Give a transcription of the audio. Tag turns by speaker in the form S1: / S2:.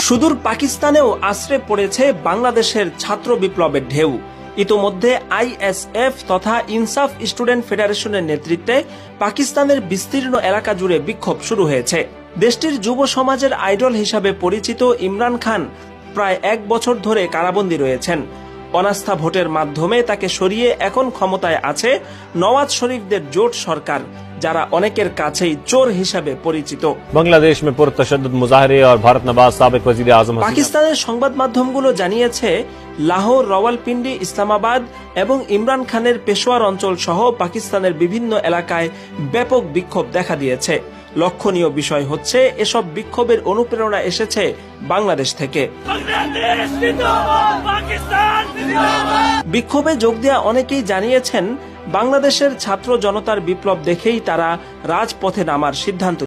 S1: সুদূর পাকিস্তানেও আশ্রে পড়েছে বাংলাদেশের ছাত্র বিপ্লবের ঢেউ। ইতোমধ্যে আইএসএফ তথা ইনসাফ স্টুডেন্ট ফেডারেশনের নেতৃত্বে পাকিস্তানের বিস্তীর্ণ এলাকা জুড়ে বিক্ষোভ শুরু হয়েছে। দেশটির যুব সমাজের আইডল হিসাবে পরিচিত ইমরান খান প্রায় 1 বছর ধরে কারাবন্দী রয়েছেন। অনাস্থা ভোটের মাধ্যমে তাকে সরিয়ে এখন ক্ষমতায় আছে নওয়াজ শরীফদের জোট সরকার, যারা অনেকের কাছেই চোর হিসাবে পরিচিত।
S2: বাংলাদেশ মে পুরতশদ্দুদ মুজাহরে আর ভারত নবাজ সাবেক ওয়াজির আজম
S1: পাকিস্তানের সংবাদ মাধ্যমগুলো জানিয়েছে লাহোর, রাওয়ালপিন্ডি, ইসলামাবাদ এবং ইমরান খানের পেশোয়ার অঞ্চল সহ পাকিস্তানের বিভিন্ন এলাকায় ব্যাপক বিক্ষোভ দেখা দিয়েছে। লক্ষণীয় বিষয় হচ্ছে এসব বিক্ষোভের অনুপ্রেরণা এসেছে বাংলাদেশ থেকে। বিক্ষোভে যোগ দেওয়া অনেকেই জানিয়েছেন বাংলাদেশের ছাত্র জনতার বিপ্লব দেখেই তারা রাজপথে নামার সিদ্ধান্ত